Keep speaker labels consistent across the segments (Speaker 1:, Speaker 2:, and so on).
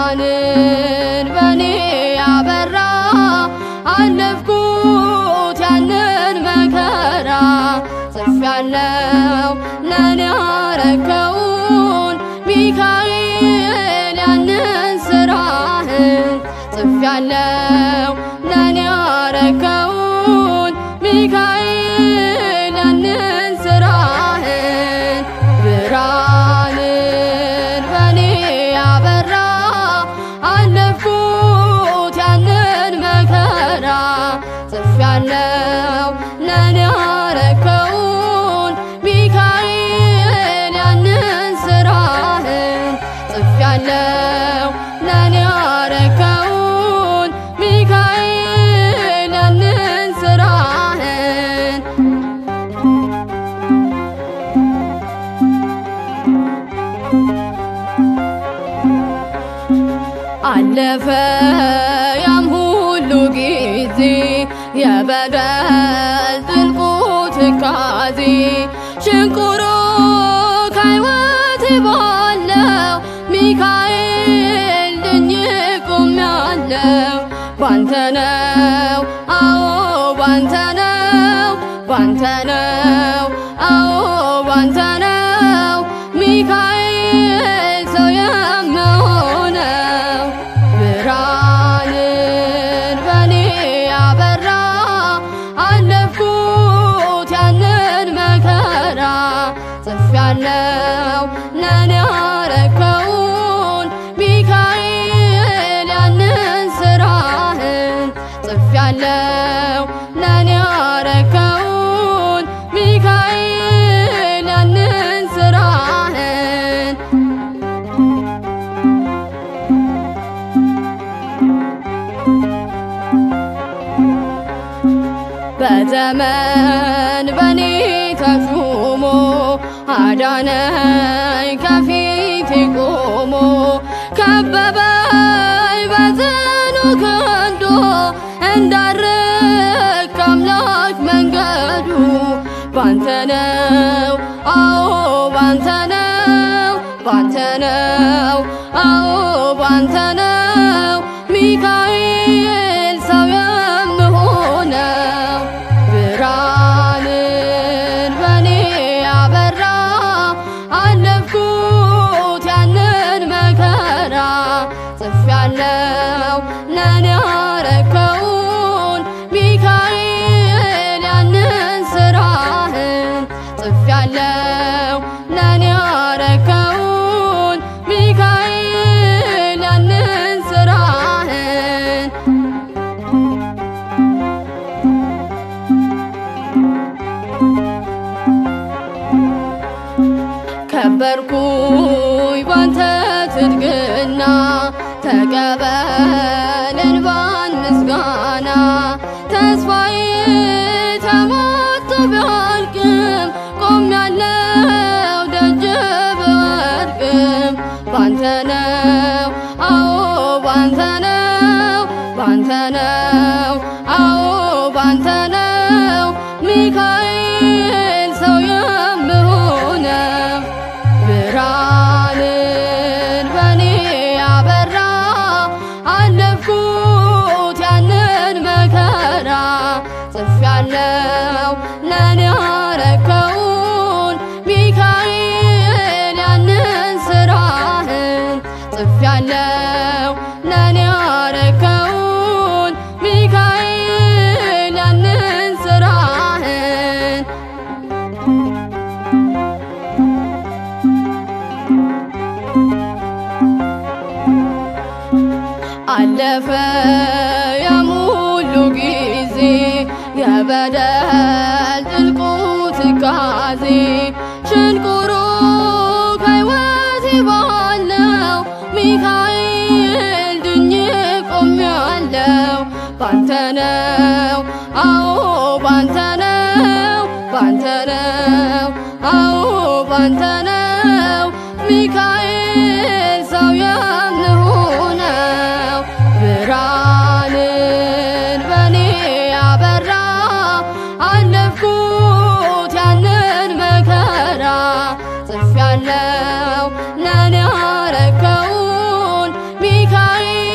Speaker 1: ብርሃንን በኔ ያበራ አለፍኩት ያንን መከራ ጽፌያለሁ ለኔ ያረከውን ሚካኤል ያንን ስራህን ጽፌያለሁ ለኔ ያረከውን ሚካኤል ያንን ስራህን ብርሃንን በኔ ያበራ አለፍኩት ያንን መከራ ጽፌያለሁ ለኔ ያረከውን ሚካኤል ያንን ስራህን ጽፌያለሁ ለኔ ያረከውን ሚካኤል ያንን ስራህን አለፈ ያም ሁሉ ጊዜ የበደል ጥልቁ ትካዜ ሽንቁሩ ከሕይወቴ ባለው ሚካኤል ድኜ ቆሜያለሁ። ባንተ ነው አዎ ባንተ ነው ባንተ ነው አዎ ባንተ ነው ሚካኤል ሰው የምሆነው ብርሃንን በኔ ያበራ አለፍኩት ያንን መከራ ጽፌያለሁ ለኔ ያረከውን ሚካኤል ያንን ስራህን ጽፌያለሁ ለኔ ያረከውን ሚካኤል ያንን ስራህን በዘመን በኔ ተሹሞ አዳነኝ ከፊቴ ቆሞ ከበበኝ በጽኑ ክንዱ እንዳርቅ አምላክ መንገዱ ባንተ ነው አዎ ባንተ ነው ባንተ ነው አዎ ባንተ ነው ሚካኤል ሰው የምሆነው ብርሃንን በኔ ያበራ አለፍኩት ያንን መከራ ጽፌያለሁ ለኔ ያረከውን ሚካኤል ያንን ስራህን ጽፌያለሁ ለኔ ያረከውን ሚካኤል ያንን ስራህን ከበርኩኝ ባንተ ትድግና ተቀበል እንባን ምስጋና ተስፋዬ ተሟጦ ቢያልቅም ቆሜያለሁ ደጅ ብወድቅም ባንተ ነው አዎ ባንተ ነው ባንተ ነው አዎ ባንተ ነው ሚካኤል ሰው የምሆነው ብርሃንን በኔ ያበራ አለፍኩት ያንን መከራ ጽፌያለሁ ለኔ ያረከውን ሚካኤል ያንን ስራህን ጽፌያለሁ ለኔ ያረከውን ሚካኤል ያንን ስራህን አለፈ የሙሉ ጊዜ የበደል ጥልቁ ትካዜ ሽንቁሩ ከሕይወቴ ባለው ሚካኤል ድኜ ቆሜያለሁ። ባንተ ነው አዎ ባንተ ነው ባንተ ነው አዎ ባንተ ነው ሚካኤል ሰው የምሆነው። ብርሃንን በኔ ያበራ አለፍኩት ያንን መከራ ጽፌያለሁ ለኔ ያረከውን ሚካኤል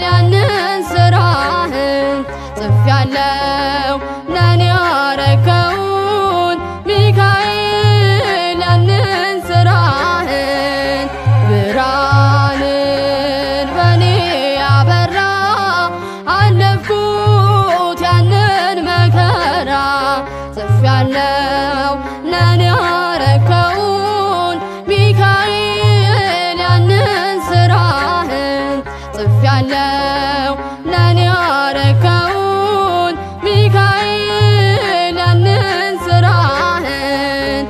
Speaker 1: ያንን ስራህን ጽፌያለሁ ለኔ ያረከውን ሚካኤል ያንን ስራህን ብርሃንን በኔ ያበራ አለፍኩት ያንን መከራ ጽፌያለሁ ለኔ ያረከውን ሚካኤል ያንን ስራህን ጽፌያለሁ ለኔ ያረከውን ሚካኤል ያንን ስራህን